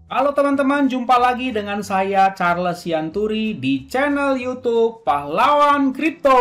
Halo teman-teman, jumpa lagi dengan saya Charles Sianturi di channel YouTube Pahlawan Kripto.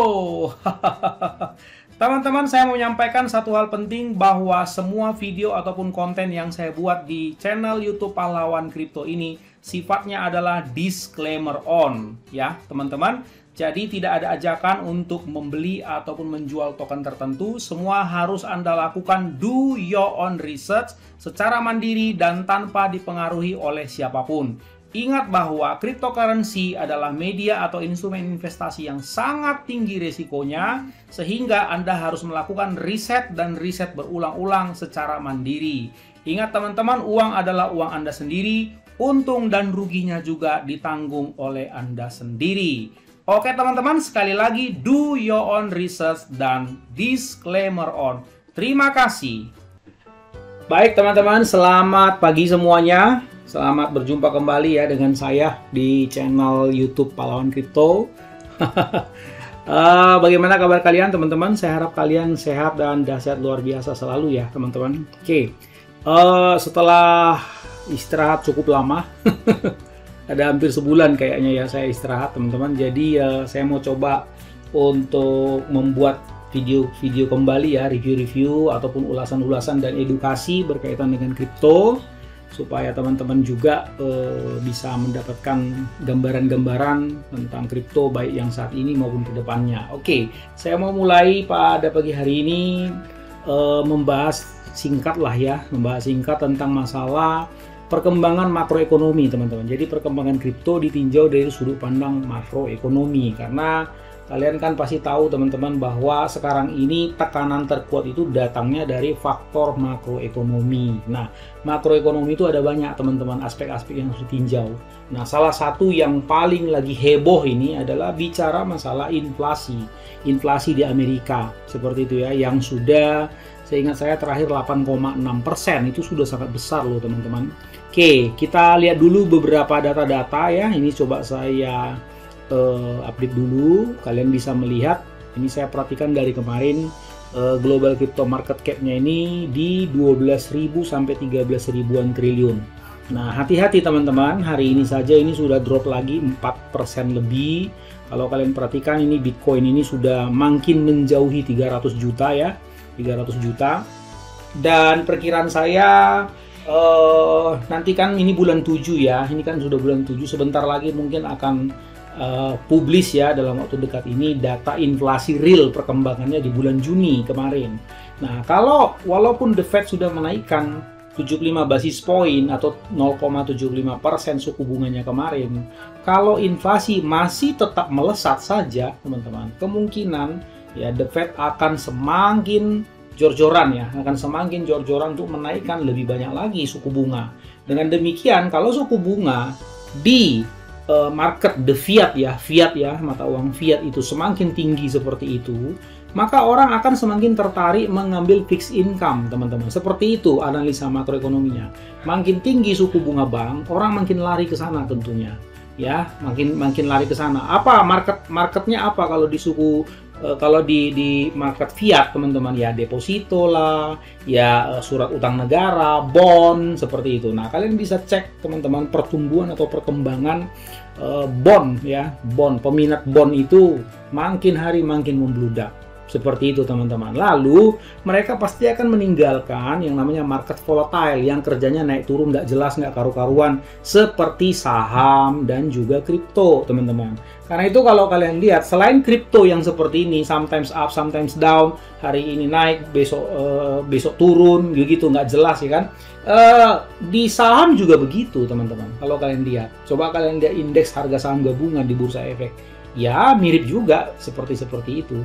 Teman-teman, saya mau menyampaikan satu hal penting bahwa semua video ataupun konten yang saya buat di channel YouTube Pahlawan Kripto ini sifatnya adalah disclaimer on, ya teman-teman. Jadi tidak ada ajakan untuk membeli ataupun menjual token tertentu. Semua harus Anda lakukan do your own research secara mandiri dan tanpa dipengaruhi oleh siapapun. Ingat bahwa cryptocurrency adalah media atau instrumen investasi yang sangat tinggi risikonya, sehingga Anda harus melakukan riset dan riset berulang-ulang secara mandiri. Ingat teman-teman, uang adalah uang Anda sendiri, untung dan ruginya juga ditanggung oleh Anda sendiri. Oke teman-teman, sekali lagi do your own research dan disclaimer on. Terima kasih. Baik teman-teman, selamat pagi semuanya. Selamat berjumpa kembali ya dengan saya di channel YouTube Pahlawan Kripto. Bagaimana kabar kalian teman-teman? Saya harap kalian sehat dan dahsyat luar biasa selalu ya teman-teman. Oke, setelah istirahat cukup lama. Ada hampir sebulan kayaknya ya saya istirahat teman-teman. Jadi saya mau coba untuk membuat video-video kembali ya, review-review ataupun ulasan-ulasan dan edukasi berkaitan dengan kripto, supaya teman-teman juga bisa mendapatkan gambaran-gambaran tentang kripto baik yang saat ini maupun ke depannya. Oke, saya mau mulai pada pagi hari ini membahas singkat tentang masalah perkembangan makroekonomi teman-teman. Jadi perkembangan kripto ditinjau dari sudut pandang makroekonomi, karena kalian kan pasti tahu teman-teman bahwa sekarang ini tekanan terkuat itu datangnya dari faktor makroekonomi. Nah, makroekonomi itu ada banyak teman-teman aspek-aspek yang harus ditinjau. Nah, salah satu yang paling lagi heboh ini adalah bicara masalah inflasi. Inflasi di Amerika seperti itu ya, yang sudah seingat saya terakhir 8,6%, itu sudah sangat besar loh teman-teman. Oke, kita lihat dulu beberapa data-data ya. Ini coba saya update dulu. Kalian bisa melihat, ini saya perhatikan dari kemarin global crypto market cap-nya ini di 12.000 sampai 13.000-an triliun. Nah, hati-hati teman-teman, hari ini saja ini sudah drop lagi 4% lebih. Kalau kalian perhatikan ini Bitcoin ini sudah makin menjauhi 300 juta ya. 300 juta. Dan perkiraan saya nanti kan ini bulan 7 ya. Ini kan sudah bulan 7, sebentar lagi mungkin akan publish ya dalam waktu dekat ini data inflasi real perkembangannya di bulan Juni kemarin. Nah, kalau walaupun The Fed sudah menaikkan 75 basis point atau 0,75% suku bunganya kemarin, kalau inflasi masih tetap melesat saja teman-teman, kemungkinan ya The Fed akan semakin jor-joran untuk menaikkan lebih banyak lagi suku bunga. Dengan demikian, kalau suku bunga di market the fiat ya, mata uang fiat itu semakin tinggi seperti itu, maka orang akan semakin tertarik mengambil fixed income teman-teman. Seperti itu analisa makroekonominya. Makin tinggi suku bunga bank, orang makin lari ke sana tentunya. Ya, makin lari ke sana. Apa marketnya apa kalau di kalau di market fiat teman-teman ya, deposito lah, ya surat utang negara, bond seperti itu. Nah, kalian bisa cek teman-teman pertumbuhan atau perkembangan bond ya, peminat bond itu makin hari makin membludak. Seperti itu teman-teman. Lalu mereka pasti akan meninggalkan yang namanya market volatile yang kerjanya naik turun nggak jelas, nggak karu-karuan, seperti saham dan juga kripto teman-teman. Karena itu kalau kalian lihat, selain kripto yang seperti ini sometimes up sometimes down, hari ini naik besok turun gitu nggak jelas ya kan, di saham juga begitu teman-teman. Kalau kalian lihat, coba kalian lihat indeks harga saham gabungan di Bursa Efek, ya mirip juga seperti itu.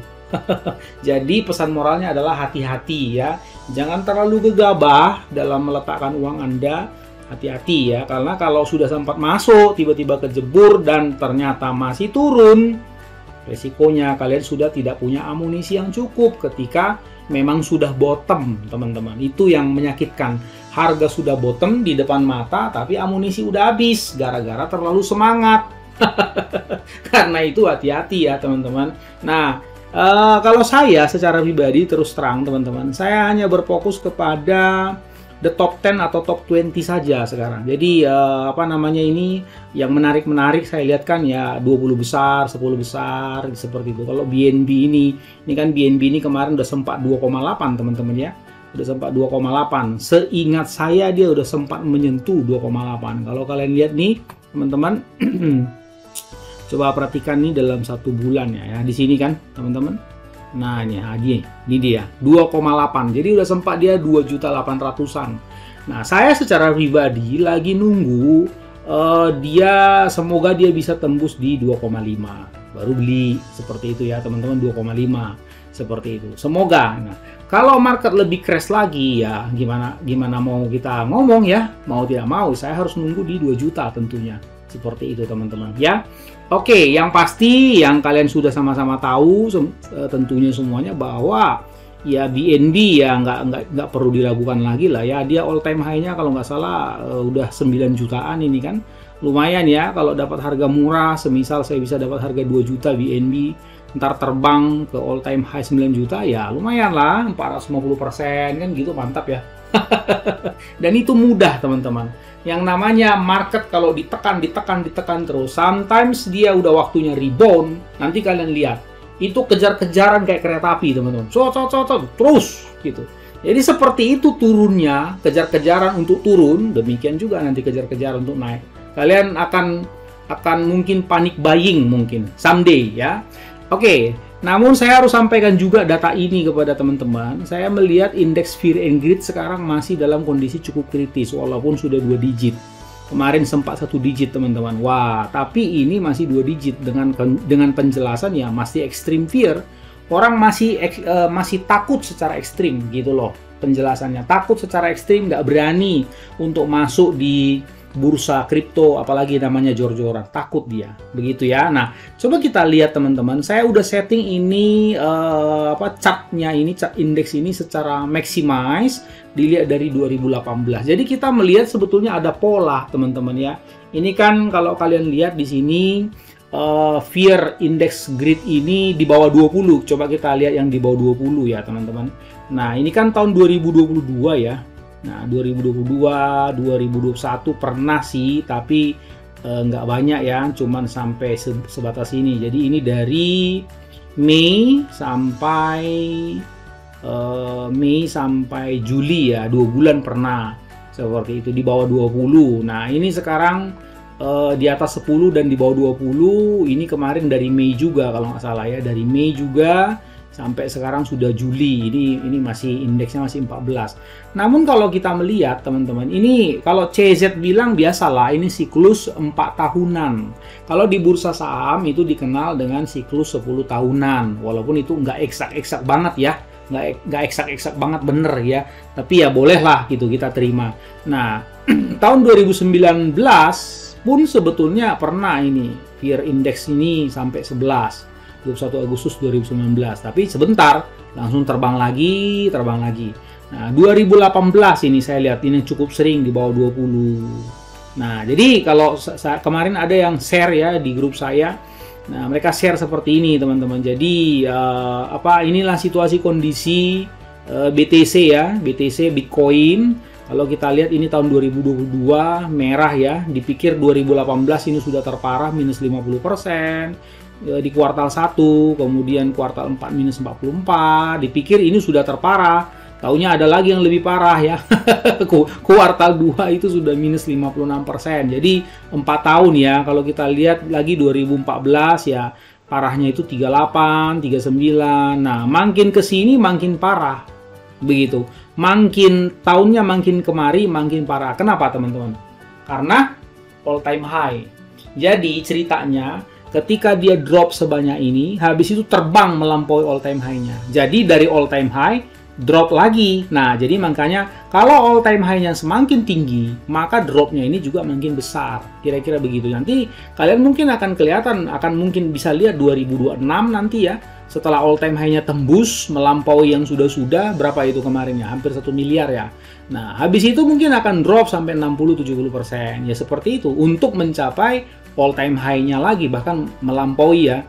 Jadi pesan moralnya adalah hati-hati ya, jangan terlalu gegabah dalam meletakkan uang Anda. Hati-hati ya, karena kalau sudah sempat masuk tiba-tiba kejebur dan ternyata masih turun, resikonya kalian sudah tidak punya amunisi yang cukup ketika memang sudah bottom teman-teman. Itu yang menyakitkan, harga sudah bottom di depan mata tapi amunisi udah habis gara-gara terlalu semangat. Karena itu hati-hati ya teman-teman. Nah, kalau saya secara pribadi terus terang teman-teman, saya hanya berfokus kepada the top 10 atau top 20 saja sekarang. Jadi apa namanya ini yang menarik saya lihat kan ya 20 besar, 10 besar seperti itu. Kalau BNB ini kan BNB ini kemarin udah sempat 2,8 teman-teman ya. Udah sempat 2,8. Seingat saya dia udah sempat menyentuh 2,8. Kalau kalian lihat nih teman-teman coba perhatikan nih dalam 1 bulan ya, di sini kan teman-teman. Nah ini dia 2,8. Jadi udah sempat dia 2.800-an. Nah saya secara pribadi lagi nunggu dia semoga dia bisa tembus di 2,5 baru beli seperti itu ya teman-teman. 2,5 seperti itu semoga. Nah kalau market lebih crash lagi ya gimana mau kita ngomong ya, mau tidak mau saya harus nunggu di 2 juta tentunya seperti itu teman-teman ya. Oke, yang pasti yang kalian sudah sama-sama tahu tentunya semuanya bahwa ya BNB ya nggak perlu diragukan lagi lah ya, dia all time high-nya kalau nggak salah udah 9 jutaan ini kan. Lumayan ya kalau dapat harga murah, semisal saya bisa dapat harga 2 juta BNB, ntar terbang ke all time high 9 juta ya lumayan lah, 450% kan gitu, mantap ya. Dan itu mudah teman-teman. Yang namanya market kalau ditekan terus, sometimes dia udah waktunya rebound, nanti kalian lihat itu kejar-kejaran kayak kereta api teman-teman, terus gitu. Jadi seperti itu turunnya, kejar-kejaran untuk turun, demikian juga nanti kejar-kejaran untuk naik. Kalian akan mungkin panic buying mungkin someday ya. Oke. Namun saya harus sampaikan juga data ini kepada teman-teman. Saya melihat indeks fear and greed sekarang masih dalam kondisi cukup kritis walaupun sudah 2 digit. Kemarin sempat 1 digit teman-teman. Wah, tapi ini masih 2 digit dengan penjelasan ya masih extreme fear. Orang masih takut secara ekstrim gitu loh penjelasannya. Takut secara ekstrim, nggak berani untuk masuk di bursa kripto, apalagi namanya jor-joran, takut dia begitu ya. Nah coba kita lihat teman-teman, saya udah setting ini chartnya ini, chart indeks ini secara maximize, dilihat dari 2018. Jadi kita melihat sebetulnya ada pola teman-teman ya. Ini kan kalau kalian lihat di sini fear index greed ini di bawah 20. Coba kita lihat yang di bawah 20 ya teman-teman. Nah ini kan tahun 2022 ya. Nah 2022, 2021 pernah sih, tapi nggak banyak ya, cuman sampai sebatas ini. Jadi ini dari Mei sampai Juli ya, 2 bulan pernah seperti itu di bawah 20. Nah ini sekarang di atas 10 dan di bawah 20. Ini kemarin dari Mei juga kalau nggak salah ya, dari Mei juga sampai sekarang sudah Juli. Ini masih indeksnya masih 14. Namun kalau kita melihat teman-teman, ini kalau CZ bilang biasalah ini siklus 4 tahunan. Kalau di bursa saham itu dikenal dengan siklus 10 tahunan. Walaupun itu nggak eksak-eksak banget ya, nggak eksak-eksak banget bener ya. Tapi ya bolehlah gitu kita terima. Nah tahun 2019 pun sebetulnya pernah ini fear index ini sampai 21 Agustus 2019, tapi sebentar langsung terbang lagi. Nah 2018 ini saya lihat ini cukup sering di bawah 20. Nah jadi kalau kemarin ada yang share ya di grup saya, nah mereka share seperti ini teman-teman. Jadi inilah situasi kondisi BTC ya, BTC Bitcoin. Kalau kita lihat ini tahun 2022 merah ya, dipikir 2018 ini sudah terparah minus 50%. Di kuartal 1, kemudian kuartal 4 minus 44, dipikir ini sudah terparah, taunya ada lagi yang lebih parah ya. Kuartal 2 itu sudah minus 56%. Jadi 4 tahun ya, kalau kita lihat lagi 2014 ya parahnya itu 38, 39. Nah makin kesini makin parah begitu, makin tahunnya makin kemari makin parah. Kenapa teman-teman? Karena all time high. Jadi ceritanya ketika dia drop sebanyak ini, habis itu terbang melampaui all time high-nya. Jadi dari all time high, drop lagi. Nah, jadi makanya kalau all time high-nya semakin tinggi, maka dropnya ini juga makin besar. Kira-kira begitu. Nanti kalian mungkin akan kelihatan, akan mungkin bisa lihat 2026 nanti ya. Setelah all time high-nya tembus, melampaui yang sudah-sudah, berapa itu kemarin ya? Hampir 1 miliar ya. Nah, habis itu mungkin akan drop sampai 60-70%. Ya seperti itu, untuk mencapai all time high-nya lagi, bahkan melampaui ya,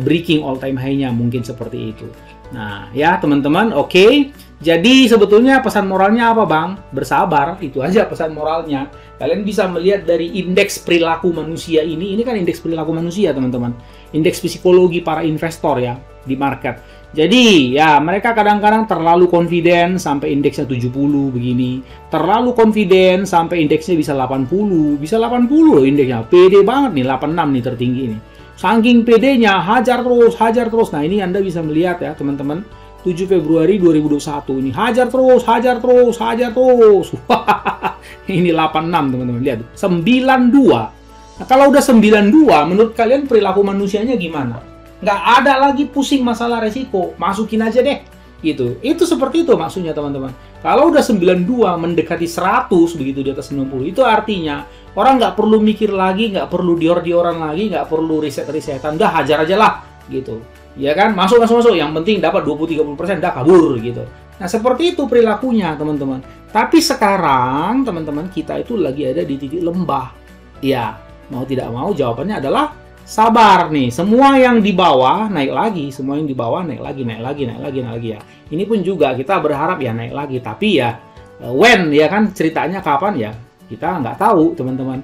breaking all time high-nya, mungkin seperti itu. Nah, ya teman-teman, oke. Jadi sebetulnya pesan moralnya apa, Bang? Bersabar, itu aja pesan moralnya. Kalian bisa melihat dari indeks perilaku manusia ini kan indeks perilaku manusia, teman-teman. Indeks psikologi para investor ya di market. Jadi, ya mereka kadang-kadang terlalu confident sampai indeksnya 70 begini. Terlalu confident sampai indeksnya bisa 80. Bisa 80 loh indeksnya. Pede banget nih, 86 nih tertinggi ini. Saking PD-nya, hajar terus, hajar terus. Nah, ini Anda bisa melihat ya, teman-teman. 7 Februari 2021 ini hajar terus, hajar terus, hajar terus. Ini 86, teman-teman. Lihat, 92. Nah, kalau udah 92, menurut kalian perilaku manusianya gimana? Nggak ada lagi pusing masalah resiko. Masukin aja deh. Gitu. Itu seperti itu maksudnya, teman-teman. Kalau udah 92 mendekati 100 begitu di atas 90, itu artinya orang nggak perlu mikir lagi, nggak perlu dior-dioran lagi, nggak perlu riset-risetan, udah hajar aja lah gitu. Ya kan? Masuk. Yang penting dapat 20-30%, dah kabur gitu. Nah, seperti itu perilakunya, teman-teman. Tapi sekarang, teman-teman, kita itu lagi ada di titik lembah. Ya, mau tidak mau jawabannya adalah sabar nih. Semua yang di bawah naik lagi, semua yang di bawah naik lagi ya. Ini pun juga kita berharap ya naik lagi, tapi ya when ya kan, ceritanya kapan ya kita nggak tahu, teman-teman.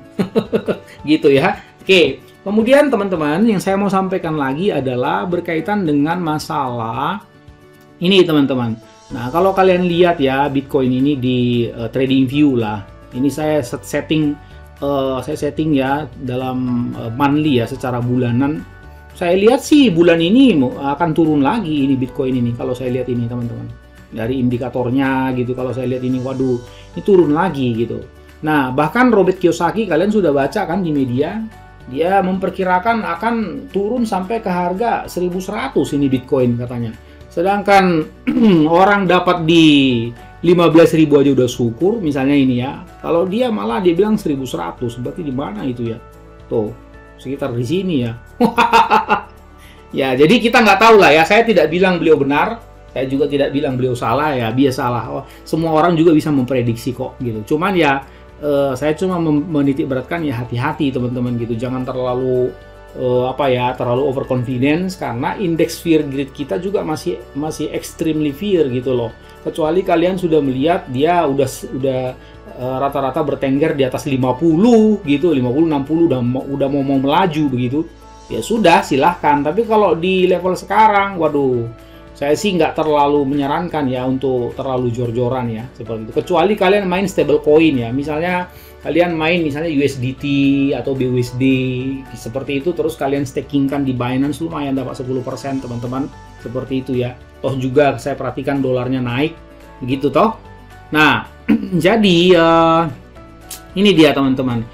Gitu ya. Oke, kemudian teman-teman yang saya mau sampaikan lagi adalah berkaitan dengan masalah ini, teman-teman. Nah, kalau kalian lihat ya Bitcoin ini di TradingView lah. Ini saya setting ya dalam monthly ya, secara bulanan. Saya lihat sih bulan ini akan turun lagi ini Bitcoin ini, kalau saya lihat ini, teman-teman. Dari indikatornya gitu, kalau saya lihat ini, waduh, ini turun lagi gitu. Nah, bahkan Robert Kiyosaki, kalian sudah baca kan di media, dia memperkirakan akan turun sampai ke harga 1.100 ini Bitcoin katanya. Sedangkan orang dapat di 15.000 aja udah syukur, misalnya ini ya. Kalau dia malah dia bilang 1.100, berarti di mana itu ya? Tuh, sekitar di sini ya. Ya, jadi kita nggak tahu lah ya. Saya tidak bilang beliau benar, saya juga tidak bilang beliau salah ya. Biasalah. Oh, semua orang juga bisa memprediksi kok gitu. Cuman ya saya cuma menitik beratkan ya, hati-hati teman-teman gitu. Jangan terlalu terlalu overconfidence, karena indeks fear greed kita juga masih extremely fear gitu loh. Kecuali kalian sudah melihat dia udah rata-rata bertengger di atas 50 gitu, 50 60 udah mau melaju begitu. Ya sudah, silahkan. Tapi kalau di level sekarang, waduh, saya sih nggak terlalu menyarankan ya untuk terlalu jor-joran ya seperti itu. Kecuali kalian main stable coin ya, misalnya kalian main misalnya USDT atau BUSD seperti itu, terus kalian stakingkan di Binance, lumayan dapat 10% teman-teman, seperti itu ya. Toh juga saya perhatikan dolarnya naik begitu toh. Nah, jadi ini dia teman-teman.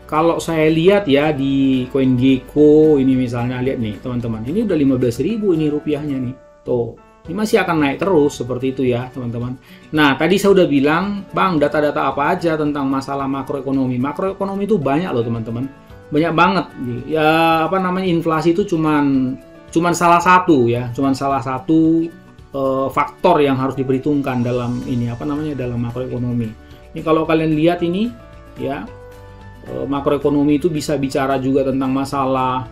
Kalau saya lihat ya di CoinGecko ini misalnya, lihat nih teman-teman, ini udah 15.000 ini rupiahnya nih. Tuh, ini masih akan naik terus seperti itu ya teman-teman. Nah, tadi saya udah bilang, Bang, data-data apa aja tentang masalah makroekonomi. Makroekonomi itu banyak loh teman-teman. Banyak banget. Ya, inflasi itu cuman salah satu ya, salah satu faktor yang harus diperhitungkan dalam ini dalam makroekonomi. Ini kalau kalian lihat ini ya, makroekonomi itu bisa bicara juga tentang masalah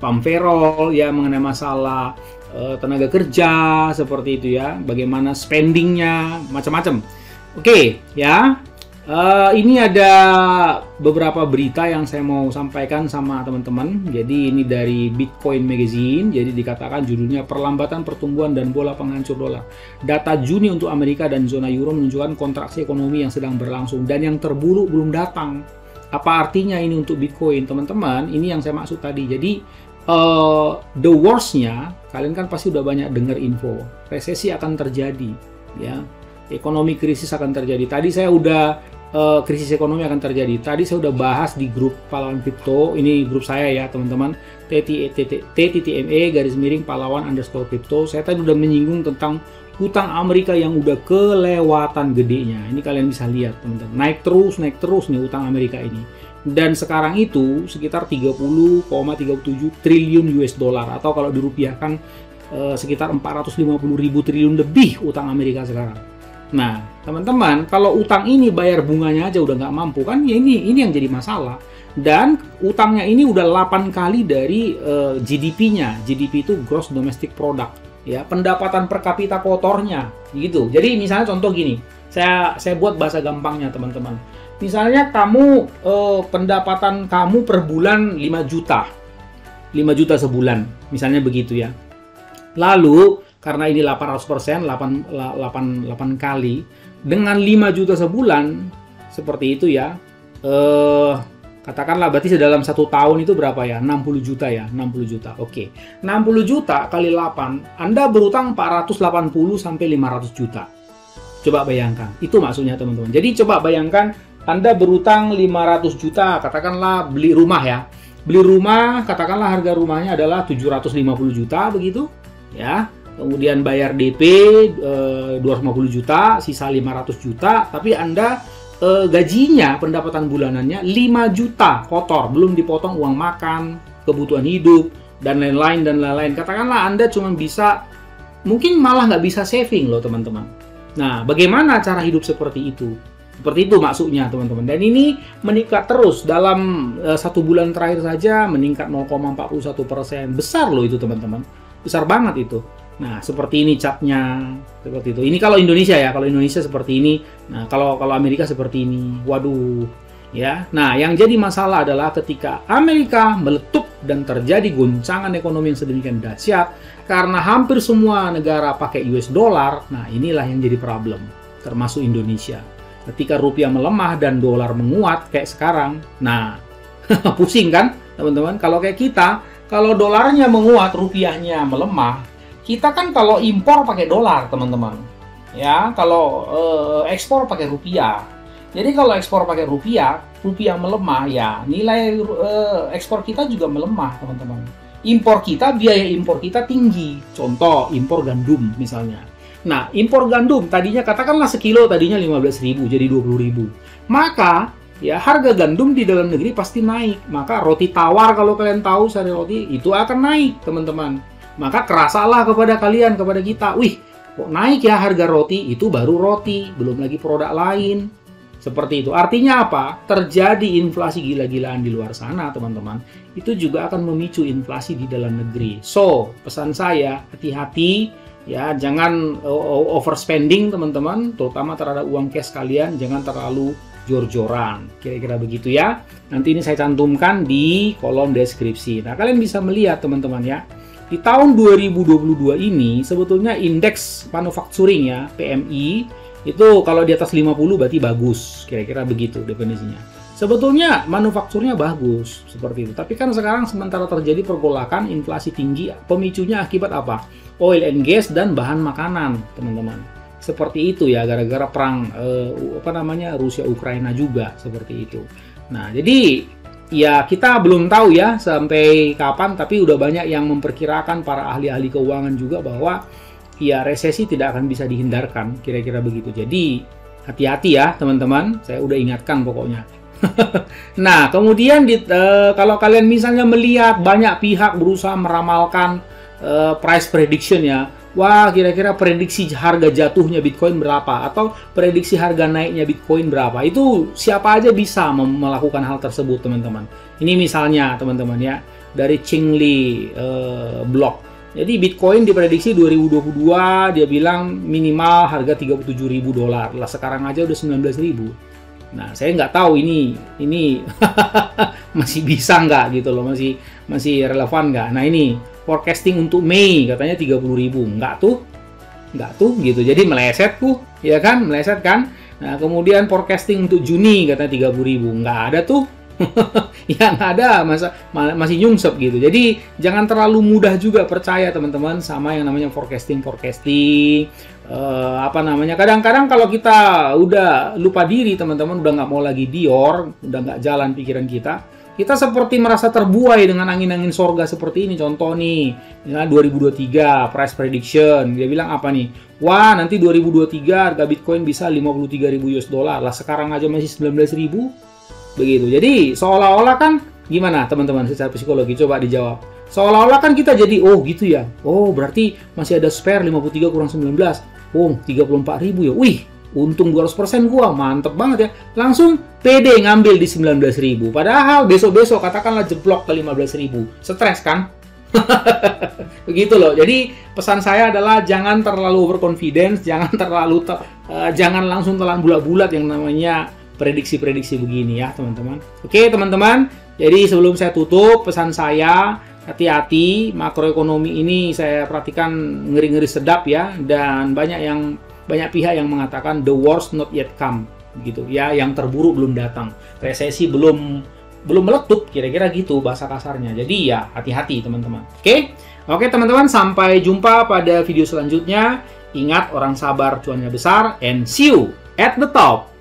pump payroll ya, mengenai masalah tenaga kerja seperti itu ya, bagaimana spendingnya, macam-macam. Oke ya, ini ada beberapa berita yang saya mau sampaikan sama teman-teman. Jadi ini dari Bitcoin Magazine. Jadi dikatakan judulnya perlambatan pertumbuhan dan bola penghancur dolar. Data Juni untuk Amerika dan zona Euro menunjukkan kontraksi ekonomi yang sedang berlangsung dan yang terburuk belum datang. Apa artinya ini untuk Bitcoin, teman-teman? Ini yang saya maksud tadi. Jadi the worst-nya, kalian kan pasti udah banyak dengar info resesi akan terjadi, ya. Ekonomi krisis akan terjadi. Tadi saya udah krisis ekonomi akan terjadi. Tadi saya udah bahas di grup pahlawan kripto. Ini grup saya ya teman-teman. t.me/pahlawan_kripto. Saya tadi udah menyinggung tentang hutang Amerika yang udah kelewatan gedenya. Ini kalian bisa lihat teman-teman. Naik terus nih hutang Amerika ini. Dan sekarang itu sekitar 30,37 triliun US dollar, atau kalau dirupiahkan sekitar 450.000 triliun lebih hutang Amerika sekarang. Nah, teman-teman, kalau utang ini bayar bunganya aja udah nggak mampu kan, ya ini yang jadi masalah. Dan utangnya ini udah 8 kali dari GDP-nya. GDP itu Gross Domestic Product, ya, pendapatan per kapita kotornya, gitu. Jadi misalnya contoh gini, saya buat bahasa gampangnya teman-teman. Misalnya kamu pendapatan kamu per bulan 5 juta. 5 juta sebulan, misalnya begitu ya. Lalu karena ini 800%, 8 kali dengan 5 juta sebulan seperti itu ya. Katakanlah berarti dalam 1 tahun itu berapa ya? 60 juta ya, 60 juta. Oke. 60 juta kali 8, Anda berutang 480 sampai 500 juta. Coba bayangkan. Itu maksudnya teman-teman. Jadi coba bayangkan Anda berutang 500 juta, katakanlah beli rumah ya. Beli rumah, katakanlah harga rumahnya adalah 750 juta begitu, ya. Kemudian bayar DP 250 juta, sisa 500 juta, tapi Anda gajinya, pendapatan bulanannya 5 juta kotor, belum dipotong uang makan, kebutuhan hidup, dan lain-lain. Katakanlah Anda cuma bisa, mungkin malah nggak bisa saving loh teman-teman. Nah, bagaimana cara hidup seperti itu? Seperti itu maksudnya teman-teman. Dan ini meningkat terus dalam 1 bulan terakhir saja meningkat 0,41%. Besar loh itu teman-teman. Besar banget itu. Nah, seperti ini capnya, seperti itu. Ini kalau Indonesia ya, kalau Indonesia seperti ini. Nah, kalau Amerika seperti ini. Waduh, ya. Nah, yang jadi masalah adalah ketika Amerika meletup dan terjadi goncangan ekonomi yang sedemikian dahsyat karena hampir semua negara pakai US dollar. Nah, inilah yang jadi problem, termasuk Indonesia. Ketika rupiah melemah dan dolar menguat kayak sekarang, nah pusing kan teman-teman? Kalau kayak kita, kalau dolarnya menguat, rupiahnya melemah, kita kan kalau impor pakai dolar teman-teman, ya. Kalau ekspor pakai rupiah. Jadi kalau ekspor pakai rupiah melemah, ya nilai ekspor kita juga melemah teman-teman. Impor kita, biaya impor kita tinggi. Contoh impor gandum misalnya. Nah, impor gandum tadinya katakanlah sekilo tadinya 15.000 jadi 20.000. Maka ya harga gandum di dalam negeri pasti naik. Maka roti tawar, kalau kalian tahu sari roti, itu akan naik, teman-teman. Maka kerasalah kepada kalian, kepada kita. Wih, kok naik ya harga roti? Itu baru roti, belum lagi produk lain. Seperti itu. Artinya apa? Terjadi inflasi gila-gilaan di luar sana, teman-teman. Itu juga akan memicu inflasi di dalam negeri. So, pesan saya, hati-hati. Ya, jangan overspending teman-teman, terutama terhadap uang cash kalian, jangan terlalu jor-joran. Kira-kira begitu ya. Nanti ini saya cantumkan di kolom deskripsi. Nah, kalian bisa melihat teman-teman ya. Di tahun 2022 ini sebetulnya indeks manufacturing ya, PMI, itu kalau di atas 50 berarti bagus. Kira-kira begitu definisinya. Sebetulnya manufakturnya bagus seperti itu. Tapi kan sekarang sementara terjadi pergolakan, inflasi tinggi, pemicunya akibat apa? Oil and gas dan bahan makanan, teman-teman. Seperti itu ya, gara-gara perang Rusia Ukraina juga seperti itu. Nah, jadi ya kita belum tahu ya sampai kapan, tapi udah banyak yang memperkirakan, para ahli-ahli keuangan juga, bahwa ya resesi tidak akan bisa dihindarkan, kira-kira begitu. Jadi hati-hati ya teman-teman, saya udah ingatkan pokoknya. Nah, kemudian kalau kalian misalnya melihat banyak pihak berusaha meramalkan price prediction ya, wah kira-kira prediksi harga jatuhnya Bitcoin berapa, atau prediksi harga naiknya Bitcoin berapa, itu siapa aja bisa melakukan hal tersebut teman-teman. Ini misalnya teman-teman ya, dari Chingli blog. Jadi Bitcoin diprediksi 2022 dia bilang minimal harga $37.000 lah, sekarang aja udah 19.000. Nah, saya nggak tahu ini masih bisa nggak gitu loh, masih relevan nggak. Nah, ini forecasting untuk Mei katanya 30.000, nggak tuh gitu. Jadi meleset tuh, ya kan, meleset kan. Nah, kemudian forecasting untuk Juni katanya 30.000, nggak ada tuh. Ya nggak ada, masih nyungsep gitu. Jadi jangan terlalu mudah juga percaya teman-teman sama yang namanya forecasting. Kadang-kadang kalau kita udah lupa diri teman-teman, udah nggak mau lagi dior, udah nggak jalan pikiran kita seperti merasa terbuai dengan angin-angin sorga seperti ini. Contoh nih, misalnya 2023 price prediction, dia bilang apa nih? Wah, nanti 2023 harga Bitcoin bisa $53.000 lah, sekarang aja masih 19.000. Begitu. Jadi seolah-olah kan gimana teman-teman secara psikologi, coba dijawab. Seolah-olah kan kita jadi oh gitu ya. Oh, berarti masih ada spare 53 kurang 19. Oh, 34.000 ya. Wih, untung 200% gua, mantep banget ya. Langsung pede ngambil di 19.000. Padahal besok-besok katakanlah jeblok ke 15.000. Stres kan? Begitu loh. Jadi pesan saya adalah jangan terlalu overconfidence, jangan langsung telan bulat-bulat yang namanya prediksi-prediksi begini ya, teman-teman. Oke, teman-teman. Jadi sebelum saya tutup, pesan saya, hati-hati, makroekonomi ini saya perhatikan ngeri-ngeri sedap ya, dan banyak pihak yang mengatakan the worst not yet come gitu ya, yang terburuk belum datang, resesi belum meletup, kira-kira gitu bahasa kasarnya. Jadi ya hati-hati teman-teman. Oke teman-teman, sampai jumpa pada video selanjutnya. Ingat, orang sabar cuannya besar, and see you at the top.